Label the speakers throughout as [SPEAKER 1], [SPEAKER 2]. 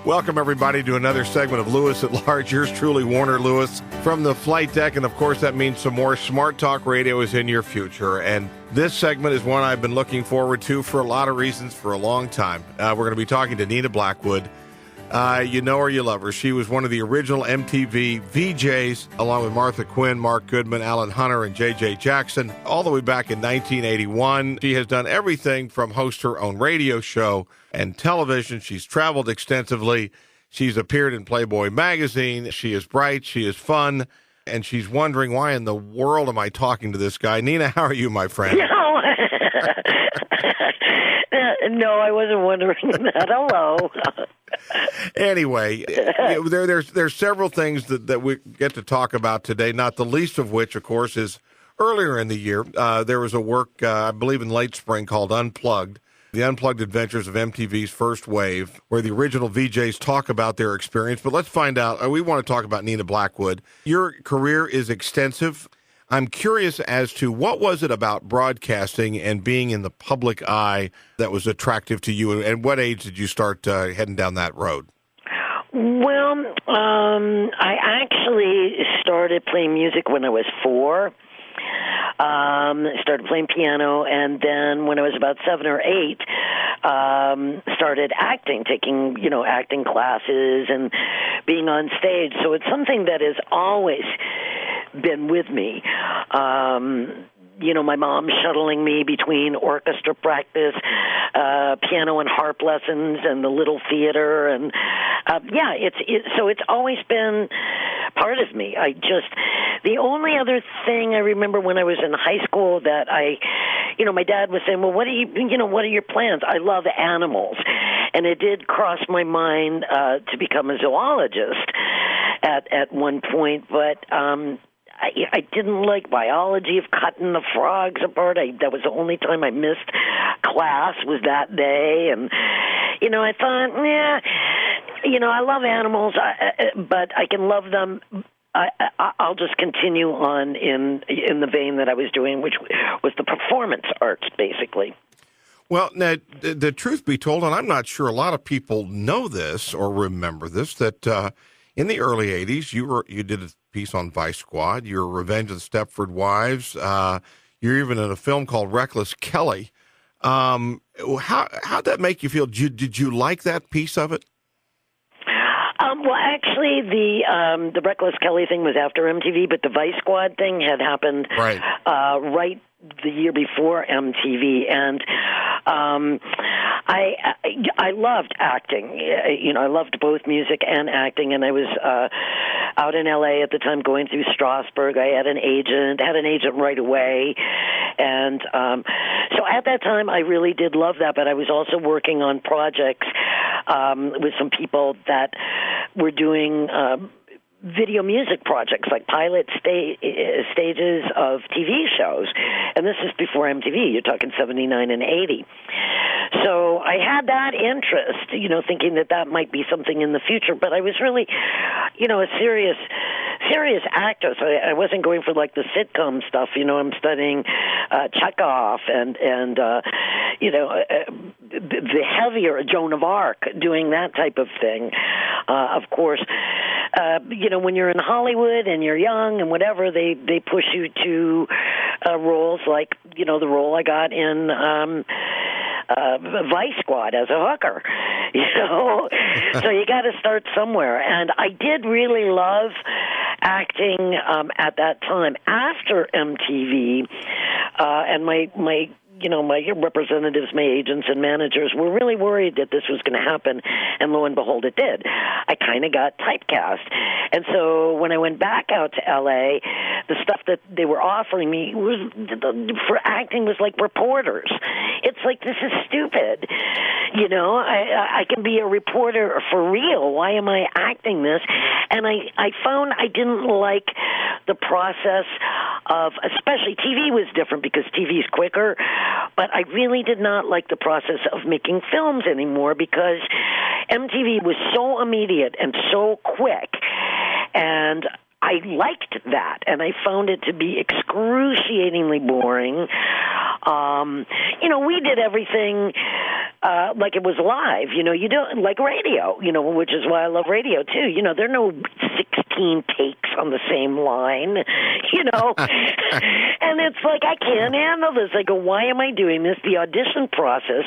[SPEAKER 1] Welcome, everybody, to another segment of Lewis at Large. Yours truly, Warner Lewis, from the flight deck. And, of course, that means some more Smart Talk Radio is in your future. And this segment is one I've been looking forward to for a lot of reasons for a long time. We're going to be talking to Nina Blackwood. You know her, you love her. She was one of the original MTV VJs, along with Martha Quinn, Mark Goodman, Alan Hunter, and J.J. Jackson, all the way back in 1981. She has done everything from host her own radio show and television. She's traveled extensively. She's appeared in Playboy magazine. She is bright. She is fun. And she's wondering, why in the world am I talking to this guy? Nina, how are you, my friend?
[SPEAKER 2] No, no, I wasn't wondering that. Hello.
[SPEAKER 1] Anyway, there's several things that we get to talk about today, not the least of which, of course, is earlier in the year, there was a work, I believe in late spring, called Unplugged, The Unplugged Adventures of MTV's First Wave, where the original VJs talk about their experience. But let's find out. We want to talk about Nina Blackwood. Your career is extensive. I'm curious as to what was it about broadcasting and being in the public eye that was attractive to you, and what age did you start heading down that road?
[SPEAKER 2] Well, I actually started playing music when I was 4. Started playing piano, and then when I was about 7 or 8, started acting, taking, acting classes and being on stage. So it's something that has always been with me. My mom shuttling me between orchestra practice, piano and harp lessons, and the little theater, and so it's always been part of me. The only other thing I remember when I was in high school that my dad was saying, well, what are your plans? I love animals, and it did cross my mind to become a zoologist at one point, but I didn't like biology of cutting the frogs apart. That was the only time I missed class was that day. And, I thought, I love animals, but I can love them. I'll just continue on in the vein that I was doing, which was the performance arts, basically.
[SPEAKER 1] Well, now, the truth be told, and I'm not sure a lot of people know this or remember this, that in the early 80s, you did a piece on Vice Squad. You're Revenge of the Stepford Wives. You're even in a film called Reckless Kelly. How'd that make you feel? Did you like that piece of it?
[SPEAKER 2] Well, actually, the Reckless Kelly thing was after MTV, but the Vice Squad thing had happened right the year before MTV, and I loved acting. I loved both music and acting, and I was out in LA at the time going through Strasbourg. I had an agent right away, and so at that time I really did love that, but I was also working on projects with some people that were doing video music projects, like pilot stages of TV shows. And this is before MTV. You're talking 79 and 80. So I had that interest, thinking that might be something in the future. But I was really, a serious actor. So I wasn't going for like the sitcom stuff. I'm studying Chekhov and the heavier Joan of Arc, doing that type of thing. Of course, when you're in Hollywood and you're young and whatever, they push you to roles like, the role I got in Vice Squad as a hooker, So you got to start somewhere. And I did really love acting at that time. After MTV, and my representatives, my agents and managers were really worried that this was going to happen, and lo and behold, it did. I kind of got typecast. And so when I went back out to L.A., the stuff that they were offering me for acting was like reporters. It's like, this is stupid. I can be a reporter for real. Why am I acting this? And I found I didn't like the process of, especially TV was different because TV is quicker, but I really did not like the process of making films anymore because MTV was so immediate and so quick, and I liked that, and I found it to be excruciatingly boring. We did everything like it was live. You don't like radio, which is why I love radio too. There are no 16 takes on the same line, and it's like, I can't handle this. I go, why am I doing this? The audition process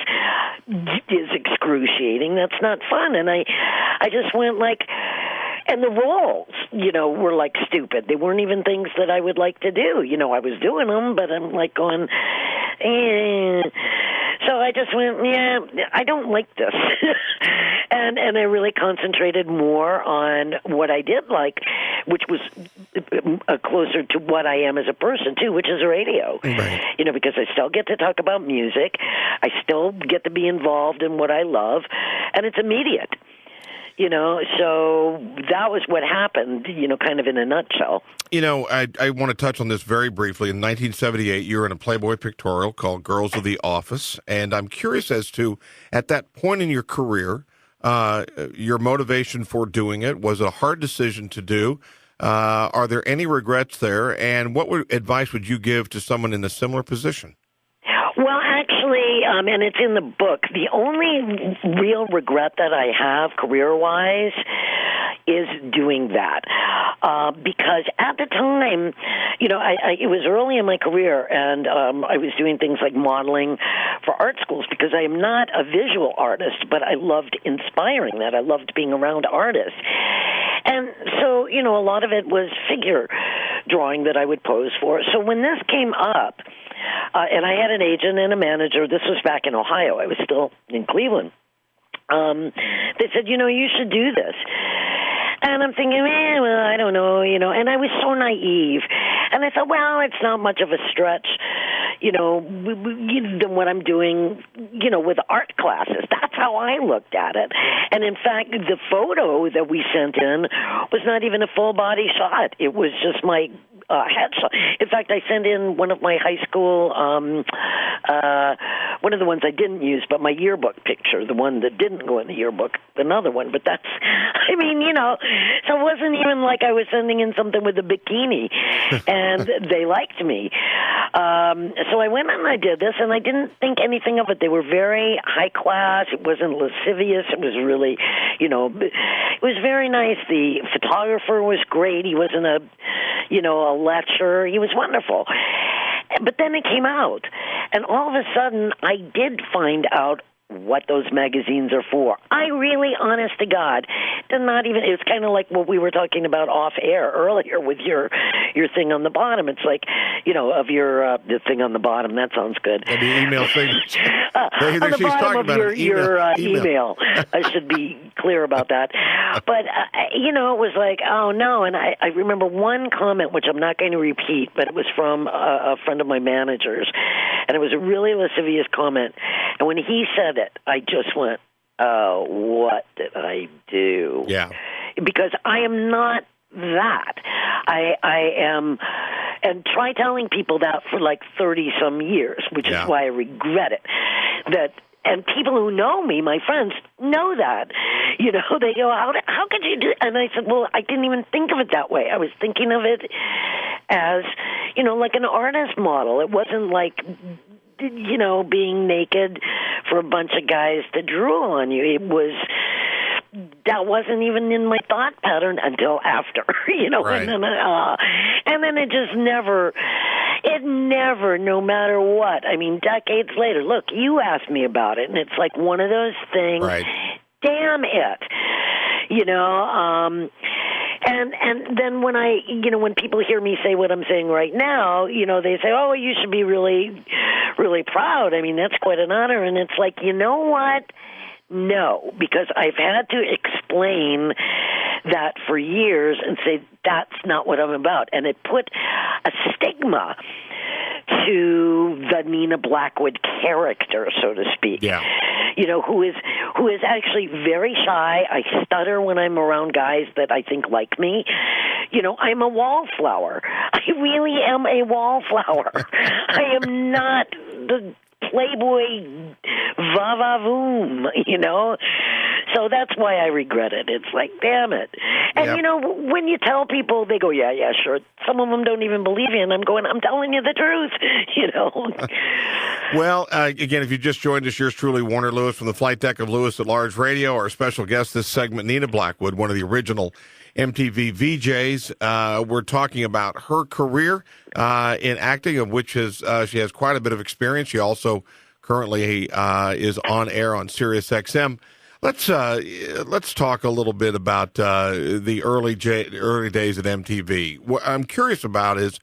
[SPEAKER 2] is excruciating. That's not fun. And I just went like, and the roles, were like stupid. They weren't even things that I would like to do. I was doing them, but I'm like going, So I just went, I don't like this. and I really concentrated more on what I did like, which was closer to what I am as a person, too, which is radio.
[SPEAKER 1] Right.
[SPEAKER 2] Because I still get to talk about music. I still get to be involved in what I love, and it's immediate. So that was what happened, kind of in a nutshell.
[SPEAKER 1] I want to touch on this very briefly. In 1978, you were in a Playboy pictorial called Girls of the Office, and I'm curious as to, at that point in your career, your motivation for doing it. Was it a hard decision to do? Are there any regrets there? And what advice would you give to someone in a similar position?
[SPEAKER 2] Well, actually, and it's in the book, the only real regret that I have career-wise is doing that. Because at the time, it was early in my career, and I was doing things like modeling for art schools because I am not a visual artist, but I loved inspiring that. I loved being around artists. And so, a lot of it was figure drawing that I would pose for. So when this came up, and I had an agent and a manager. This was back in Ohio. I was still in Cleveland. They said, you should do this. And I'm thinking, well, I don't know, and I was so naive. And I thought, well, it's not much of a stretch, than what I'm doing, with art classes. That's how I looked at it. And in fact, the photo that we sent in was not even a full body shot. It was just my headshot. In fact, I sent in one of my high school, one of the ones I didn't use, but my yearbook picture, the one that didn't go in the yearbook, another one. But that's, so it wasn't even like I was sending in something with a bikini, and they liked me. So I went and I did this, and I didn't think anything of it. They were very high class. It wasn't lascivious. It was really, it was very nice. The photographer was great. He wasn't a lecher. He was wonderful. But then it came out, and all of a sudden, I did find out what those magazines are for. I really, honest to God, did not even, it's kind of like what we were talking about off air earlier with your thing on the bottom. It's like, of your, the thing on the bottom. That sounds good.
[SPEAKER 1] The email thing.
[SPEAKER 2] On the bottom of your email. I should be clear about that. But, it was like, oh no. And I remember one comment, which I'm not going to repeat, but it was from a friend of my manager's. And it was a really lascivious comment. And when he said it, I just went, oh, what did I do?
[SPEAKER 1] Yeah.
[SPEAKER 2] Because I am not that. I am, and try telling people that for like 30-some years, which is why I regret it. And people who know me, my friends, know that. They go, how could you do it? And I said, well, I didn't even think of it that way. I was thinking of it as, like an artist model. It wasn't like, being naked for a bunch of guys to drool on you. That wasn't even in my thought pattern until after,
[SPEAKER 1] Right.
[SPEAKER 2] And then it just never, no matter what. Decades later, look, you asked me about it, and it's like one of those things,
[SPEAKER 1] right.
[SPEAKER 2] Damn it, And then when people hear me say what I'm saying right now, they say, oh, you should be really, really proud. That's quite an honor. And it's like, you know what? No, because I've had to explain that for years and say that's not what I'm about. And it put a stigma to the Nina Blackwood character, so to speak.
[SPEAKER 1] Yeah.
[SPEAKER 2] Who is actually very shy. I stutter when I'm around guys that I think like me. I'm a wallflower. I really am a wallflower. I am not the Playboy va-va-voom, So that's why I regret it. It's like, damn it. And,
[SPEAKER 1] Yep.
[SPEAKER 2] you know, when you tell people, they go, yeah, sure. Some of them don't even believe you, and I'm going, I'm telling you the truth, you know.
[SPEAKER 1] Well, again, if you just joined us, yours truly, Warner Lewis from the flight deck of Lewis at Large Radio. Our special guest this segment, Nina Blackwood, one of the original MTV VJs. We're talking about her career in acting, of which she has quite a bit of experience. She also currently is on air on Sirius XM. Let's talk a little bit about the early days at MTV. What I'm curious about is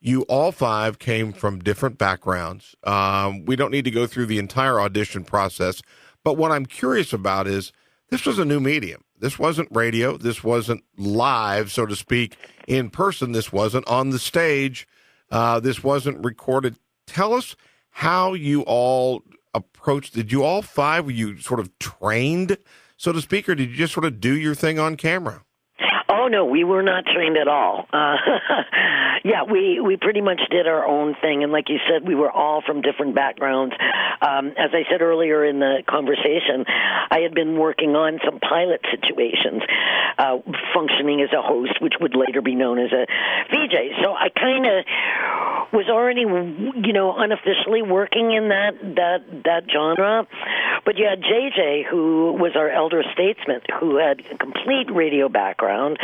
[SPEAKER 1] you all five came from different backgrounds. We don't need to go through the entire audition process, but what I'm curious about is this was a new medium. This wasn't radio. This wasn't live, so to speak, in person. This wasn't on the stage. This wasn't recorded. Tell us how you all approached. Did you all five, were you sort of trained, so to speak, or did you just sort of do your thing on camera?
[SPEAKER 2] Oh, no, we were not trained at all. Yeah, we pretty much did our own thing. And like you said, we were all from different backgrounds. As I said earlier in the conversation, I had been working on some pilot situations, functioning as a host, which would later be known as a VJ. So I kind of was already, you know, unofficially working in that genre. But you had JJ, who was our elder statesman, who had a complete radio background,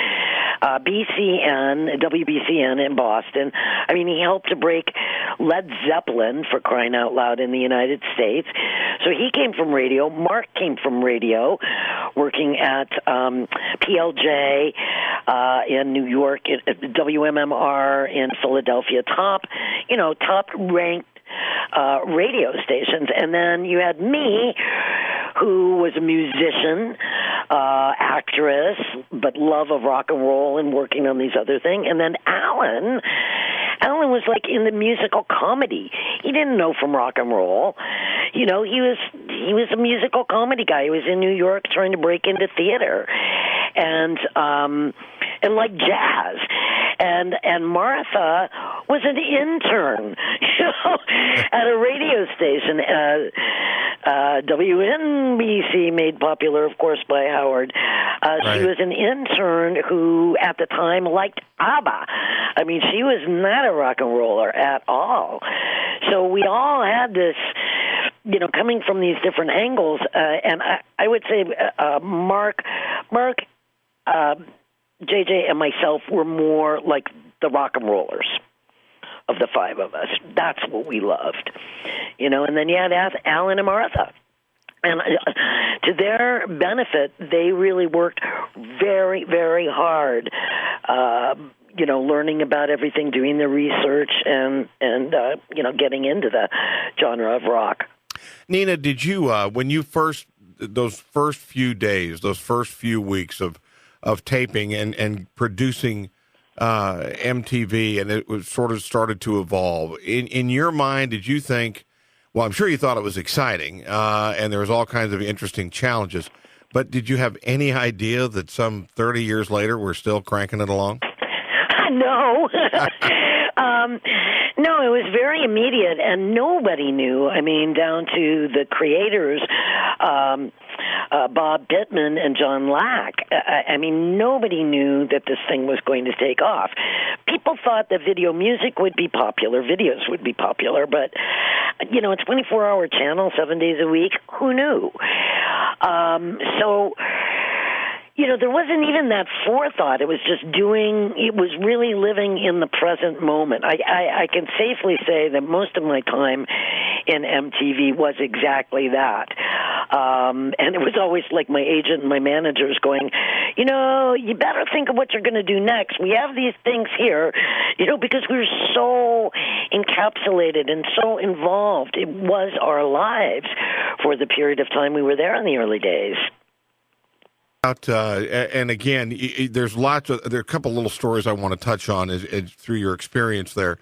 [SPEAKER 2] BCN, WBCN in Boston. I mean, he helped to break Led Zeppelin, for crying out loud, in the United States. So he came from radio. Mark came from radio, working at PLJ in New York, at WMMR in Philadelphia, top-ranked radio stations. And then you had me, who was a musician, actress, but love of rock and roll and working on these other things. And then Alan was like in the musical comedy. He didn't know from rock and roll. You know, he was a musical comedy guy. He was in New York trying to break into theater and like jazz. And Martha was an intern, you know, at a radio station, WNBC, made popular, of course, by Howard.
[SPEAKER 1] Right.
[SPEAKER 2] She was an intern who, at the time, liked ABBA. I mean, she was not a rock and roller at all. So we all had this, you know, coming from these different angles. And I would say Mark, JJ, and myself were more like the rock and rollers of the five of us. That's what we loved, you know. And then you had Alan and Martha. And to their benefit, they really worked very, very hard, you know, learning about everything, doing the research, and you know, getting into the genre of rock.
[SPEAKER 1] Nina, did you, when you those first few days, those first few weeks of taping and producing MTV, and it was sort of started to evolve, in your mind, did you think, well, I'm sure you thought it was exciting, and there was all kinds of interesting challenges, but did you have any idea that some 30 years later we're still cranking it along?
[SPEAKER 2] No. No, it was very immediate, and nobody knew. I mean, down to the creators, Bob Pittman and John Lack. I mean, nobody knew that this thing was going to take off. People thought that video music would be popular, videos would be popular, but, you know, a 24-hour channel, 7 days a week, who knew? So, you know, there wasn't even that forethought. It was just it was really living in the present moment. I can safely say that most of my time in MTV was exactly that. And it was always like my agent and my managers going, you know, you better think of what you're going to do next. We have these things here, you know, because we were so encapsulated and so involved. It was our lives for the period of time we were there in the early days.
[SPEAKER 1] And again, there are a couple little stories I want to touch on through your experience there.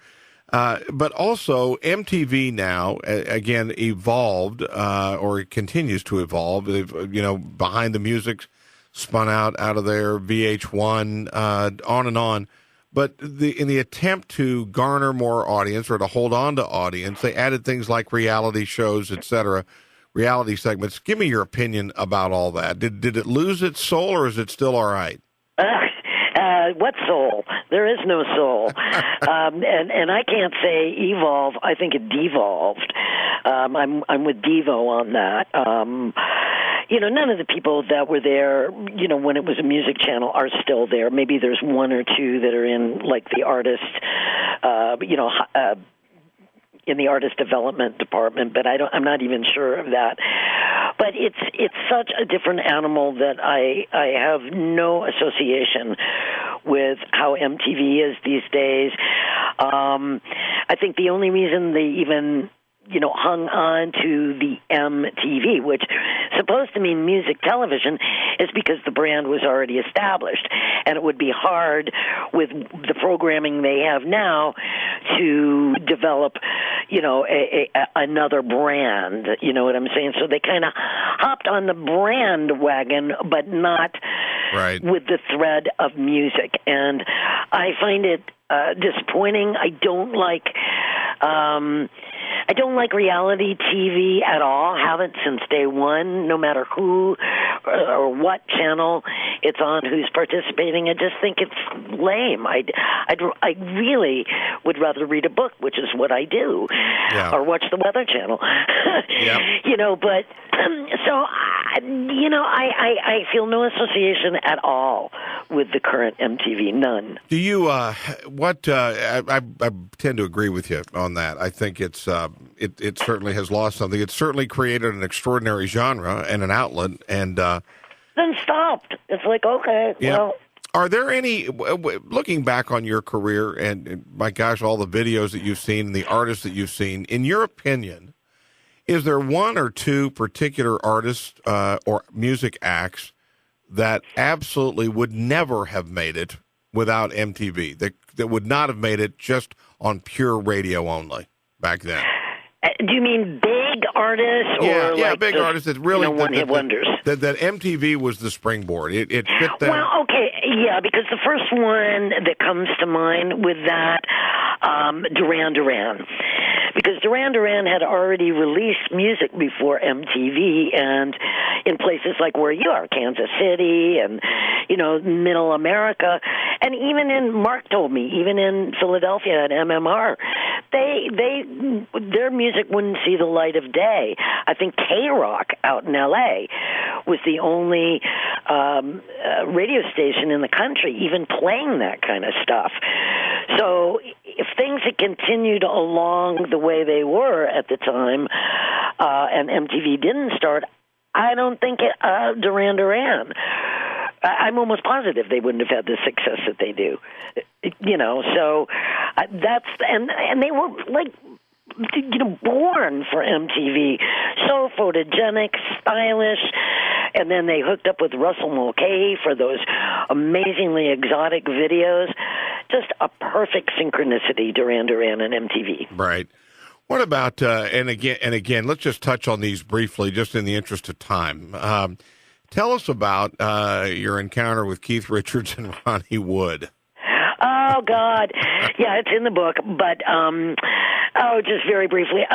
[SPEAKER 1] But also MTV now, again, evolved, or it continues to evolve. They've, you know, Behind the Music spun out of their VH1, on and on. But in the attempt to garner more audience or to hold on to audience, they added things like reality shows, etc., reality segments. Give me your opinion about all that. Did it lose its soul, or is it still all right?
[SPEAKER 2] What soul? There is no soul. And I can't say evolve. I think it devolved. I'm with Devo on that. None of the people that were there, when it was a music channel are still there. Maybe there's one or two that are in, like, the artist, in the artist development department, but I'm not even sure of that. But it's such a different animal that I have no association with how MTV is these days. I think the only reason they even hung on to the MTV, which is supposed to mean music television, is because the brand was already established. And it would be hard with the programming they have now to develop, another brand. You know what I'm saying? So they kind of hopped on the brand wagon, but not with the thread of music. And I find it disappointing. I don't like reality TV at all. Haven't since day one, no matter who or what channel it's on, who's participating. I just think it's lame. I really would rather read a book, which is what I do, or watch the Weather Channel. But so I feel no association at all with the current MTV. None.
[SPEAKER 1] Do you? I tend to agree with you on that. I think it's. It certainly has lost something. It's certainly created an extraordinary genre and an outlet, and
[SPEAKER 2] then stopped. It's like, okay, well.
[SPEAKER 1] Are there any, looking back on your career, and my gosh, all the videos that you've seen and the artists that you've seen, in your opinion, is there one or two particular artists or music acts that absolutely would never have made it without MTV, that would not have made it just on pure radio only back then?
[SPEAKER 2] Do you mean big artists?
[SPEAKER 1] Big artists that really
[SPEAKER 2] one-hit wonders.
[SPEAKER 1] That MTV was the springboard. It fit that.
[SPEAKER 2] Well, okay, because the first one that comes to mind with that, Duran Duran. Because Duran Duran had already released music before MTV, and in places like where you are, Kansas City, and Middle America, and Mark told me, even in Philadelphia at MMR, their music wouldn't see the light of day. I think K-Rock out in L.A. was the only radio station in the country even playing that kind of stuff. So if things had continued along the way they were at the time, and MTV didn't start, I don't think Duran Duran. I'm almost positive they wouldn't have had the success that they do. So that's and they were like born for MTV, so photogenic, stylish, and then they hooked up with Russell Mulcahy for those amazingly exotic videos. Just a perfect synchronicity, Duran Duran and MTV.
[SPEAKER 1] Right. What about and again, let's just touch on these briefly, just in the interest of time. Tell us about your encounter with Keith Richards and Ronnie Wood.
[SPEAKER 2] Oh, God. Yeah, it's in the book, but, just very briefly.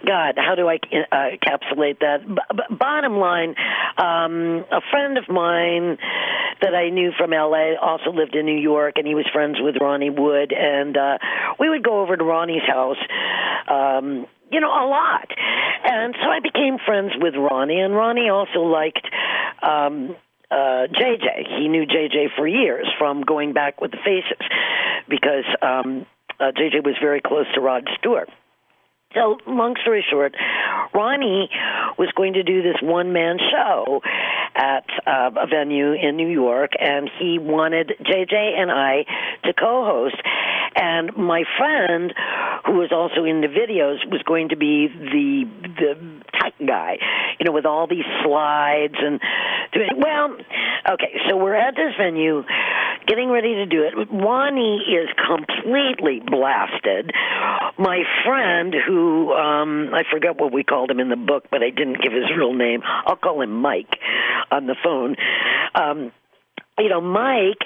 [SPEAKER 2] God, how do I encapsulate that? Bottom line, a friend of mine that I knew from L.A. also lived in New York, and he was friends with Ronnie Wood, and we would go over to Ronnie's house, a lot. And so I became friends with Ronnie, and Ronnie also liked JJ. He knew JJ for years from going back with the Faces because JJ was very close to Rod Stewart. So, long story short, Ronnie was going to do this one-man show at a venue in New York, and he wanted JJ and I to co-host. And my friend, who was also in the videos, was going to be the tech guy, with all these slides and so we're at this venue, getting ready to do it. Ronnie is completely blasted. My friend, who I forgot what we called him in the book, but I didn't give his real name. I'll call him Mike on the phone. Mike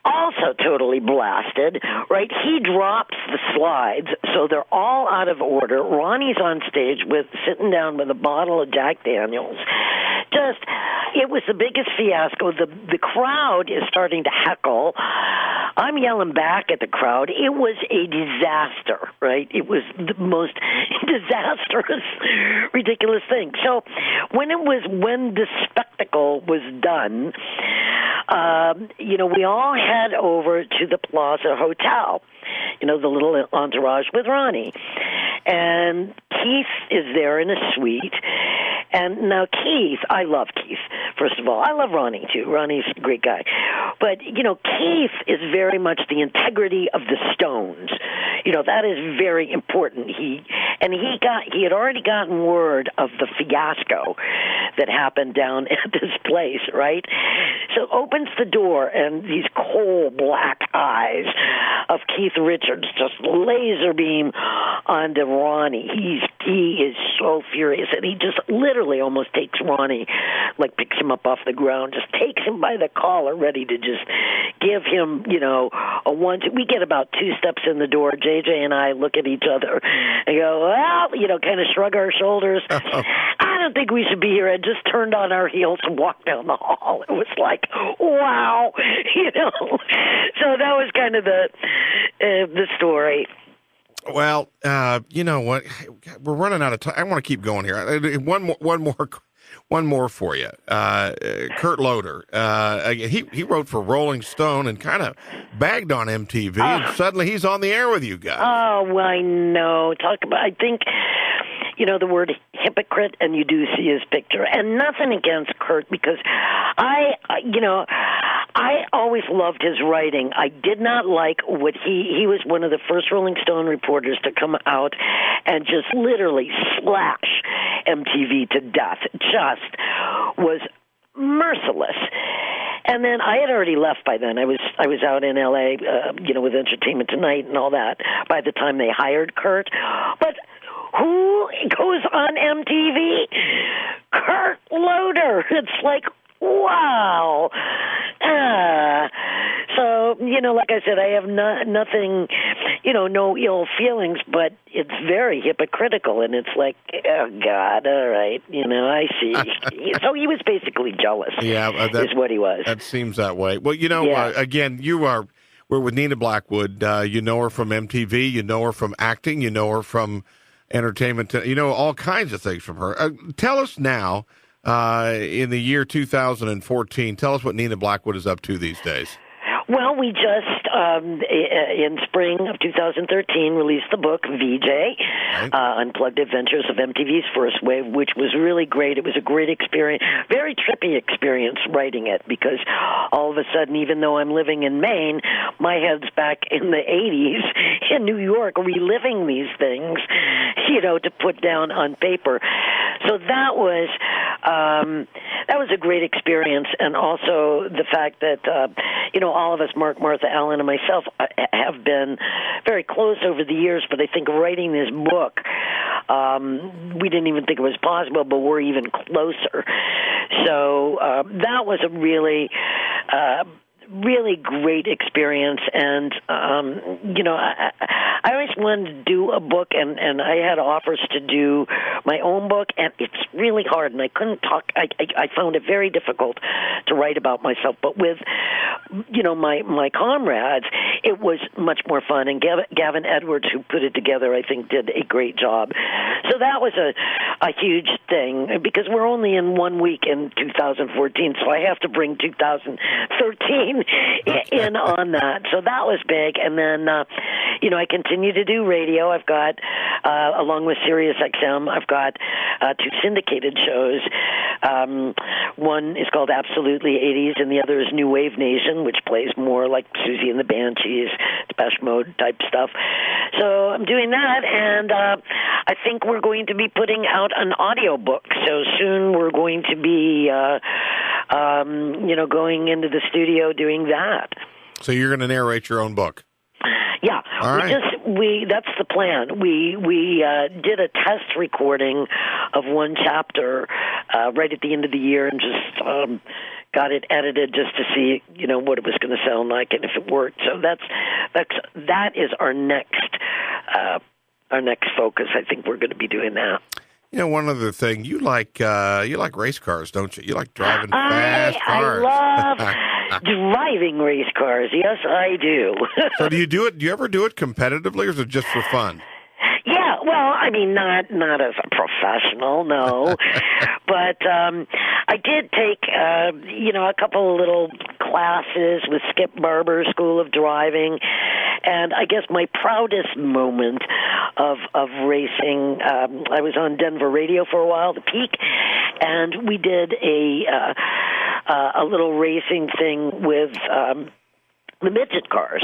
[SPEAKER 2] also totally blasted, right? He drops the slides, so they're all out of order. Ronnie's on stage sitting down with a bottle of Jack Daniels. It was the biggest fiasco. The crowd is starting to heckle. I'm yelling back at the crowd. It was a disaster, right? It was the most disastrous, ridiculous thing. So when the spectacle was done, we all head over to the Plaza Hotel, the little entourage with Ronnie. And Keith is there in a suite. And now Keith, I love Keith, first of all. I love Ronnie, too. Ronnie's a great guy. But, Keith is very much the integrity of the Stones. That is very important. He had already gotten word of the fiasco that happened down at this place, right? So opens the door, and these coal black eyes of Keith Richards just laser beam onto Ronnie. He is so furious, and he just literally almost takes Ronnie, picks him up off the ground, just takes him by the collar, ready to just give him, a one. We get about 2 steps in the door. JJ and I look at each other and go, well, kind of shrug our shoulders. I don't think we should be here. And just turned on our heels and walked down the hall. It was like, wow, So that was kind of the story.
[SPEAKER 1] Well, you know what? We're running out of time. I want to keep going here. One more for you. Kurt Loder. He wrote for Rolling Stone and kind of bagged on MTV, and suddenly he's on the air with you guys.
[SPEAKER 2] Oh, I know. I think, the word hypocrite, and you do see his picture. And nothing against Kurt, because I always loved his writing. I did not like what he was one of the first Rolling Stone reporters to come out and just literally slash MTV to death. Just was merciless. And then I had already left by then. I was out in L.A., with Entertainment Tonight and all that by the time they hired Kurt. But who goes on MTV? Kurt Loder. It's like, wow. So, like I said, I have nothing, no ill feelings, but it's very hypocritical, and it's like, oh, God, all right, I see. So he was basically jealous, is what he was.
[SPEAKER 1] That seems that way. Well, again, we're with Nina Blackwood. You know her from MTV. You know her from acting. You know her from entertainment. All kinds of things from her. Tell us now, in the year 2014, tell us what Nina Blackwood is up to these days.
[SPEAKER 2] Well, we just, in spring of 2013, released the book, VJ, Unplugged Adventures of MTV's First Wave, which was really great. It was a great experience, very trippy experience writing it, because all of a sudden, even though I'm living in Maine, my head's back in the 80s in New York, reliving these things, to put down on paper. So that was a great experience, and also the fact that, all of us, Mark, Martha, Ellen, and myself, have been very close over the years, but I think writing this book, we didn't even think it was possible, but we're even closer. So that was a really great experience, and I always wanted to do a book, and I had offers to do my own book, and it's really hard, and I couldn't talk. I found it very difficult to write about myself, but with my comrades, it was much more fun, and Gavin Edwards, who put it together, I think did a great job. So that was a huge thing, because we're only in 1 week in 2014, so I have to bring 2013 in on that. So that was big. And then, I continue to do radio. I've got, along with Sirius XM, I've got 2 syndicated shows. One is called Absolutely 80s, and the other is New Wave Nation, which plays more like Susie and the Banshees, Depeche Mode type stuff. So I'm doing that, and I think we're going to be putting out an audio book. So soon we're going to be, going into the studio doing that.
[SPEAKER 1] So you're going to narrate your own book?
[SPEAKER 2] Yeah,
[SPEAKER 1] all right.
[SPEAKER 2] That's the plan. We did a test recording of one chapter right at the end of the year, and just got it edited just to see, what it was going to sound like and if it worked. So that is our next focus. I think we're going to be doing that.
[SPEAKER 1] One other thing, you like race cars, don't you? You like driving fast cars.
[SPEAKER 2] I love driving race cars. Yes, I do.
[SPEAKER 1] So do you ever do it competitively, or is it just for fun?
[SPEAKER 2] Yeah, well, I mean, not as a professional, no. But I did take, a couple of little classes with Skip Barber School of Driving. And I guess my proudest moment of racing, I was on Denver radio for a while, the Peak, and we did a little racing thing with the midget cars.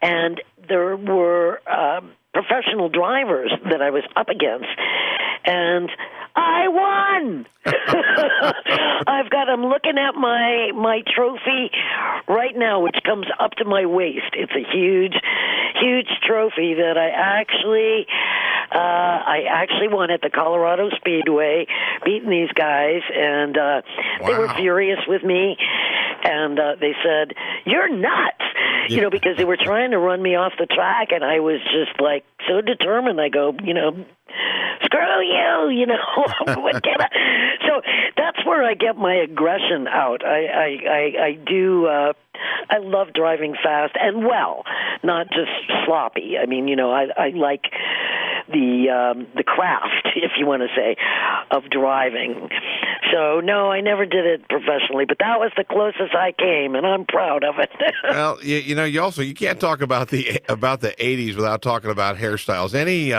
[SPEAKER 2] And there were professional drivers that I was up against, and I won. I'm looking at my trophy right now, which comes up to my waist. It's a huge trophy that I actually won at the Colorado Speedway, beating these guys, and they were furious with me, and they said, "You're nuts," because they were trying to run me off the track, and I was just like so determined. I go, screw you, what can I? So that's where I get my aggression out. I do. I love driving fast and well, not just sloppy. I mean, I like the craft, if you want to say, of driving. So no, I never did it professionally, but that was the closest I came, and I'm proud of it.
[SPEAKER 1] Well, you can't talk about the 80s without talking about hairstyles. Any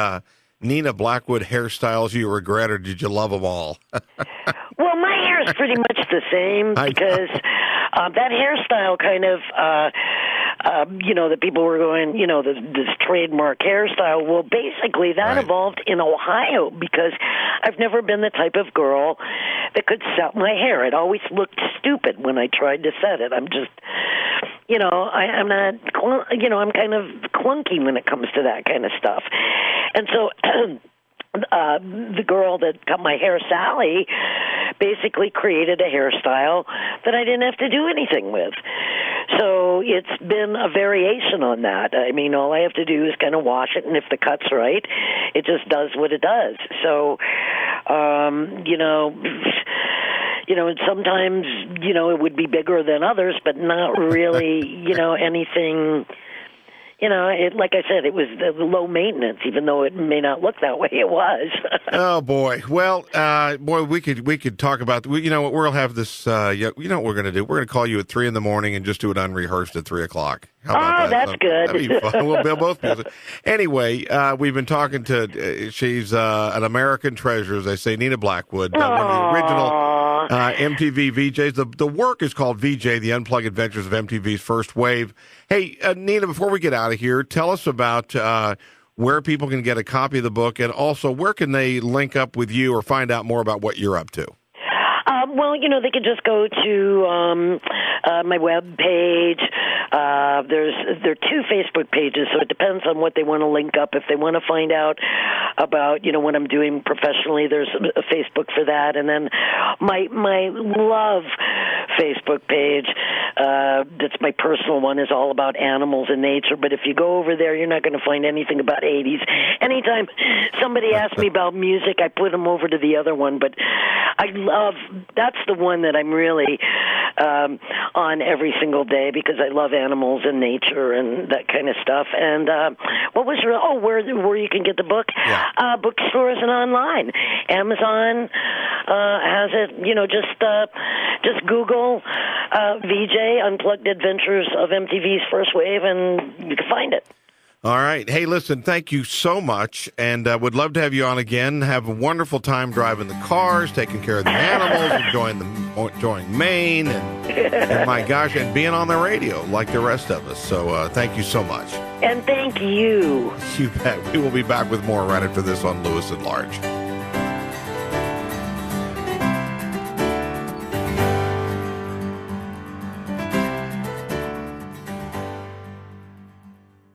[SPEAKER 1] Nina Blackwood hairstyles you regret, or did you love them all?
[SPEAKER 2] Well, my hair is pretty much the same because that hairstyle kind of, that people were going, this trademark hairstyle. Well, basically that evolved in Ohio because I've never been the type of girl that could set my hair. It always looked stupid when I tried to set it. I'm just, I'm not, I'm kind of clunky when it comes to that kind of stuff. And so the girl that cut my hair, Sally, basically created a hairstyle that I didn't have to do anything with. So it's been a variation on that. I mean, all I have to do is kind of wash it, and if the cut's right, it just does what it does. So, and sometimes, it would be bigger than others, but not really, anything. Like I said, it was the low maintenance, even though it may not look that way. It was.
[SPEAKER 1] Oh boy! Well, we could talk about. We'll have this. What we're going to do? We're going to call you at 3 a.m. and just do it unrehearsed at 3:00. How about that?
[SPEAKER 2] That's good.
[SPEAKER 1] That'd be fun. We'll both be. Anyway, we've been talking to. She's an American treasure, as they say, Nina Blackwood, one of the original MTV VJs. The work is called VJ: The Unplugged Adventures of MTV's First Wave. Hey, Nina, before we get out of here, tell us about where people can get a copy of the book, and also where can they link up with you or find out more about what you're up to?
[SPEAKER 2] Well, they could just go to my web page. There are 2 Facebook pages, so it depends on what they want to link up. If they want to find out about, what I'm doing professionally, there's a Facebook for that. And then my love Facebook page, that's my personal one, is all about animals and nature. But if you go over there, you're not going to find anything about 80s. Anytime somebody asks me about music, I put them over to the other one. But that's the one that I'm really on every single day because I love animals and nature and that kind of stuff. And where you can get the book? Yeah. Bookstores and online. Amazon has it. Just Google VJ Unplugged Adventures of MTV's First Wave, and you can find it.
[SPEAKER 1] All right. Hey, listen, thank you so much, and would love to have you on again. Have a wonderful time driving the cars, taking care of the animals, enjoying Maine, and my gosh, and being on the radio like the rest of us. So thank you so much.
[SPEAKER 2] And thank you.
[SPEAKER 1] You bet. We will be back with more right after this on Lewis at Large.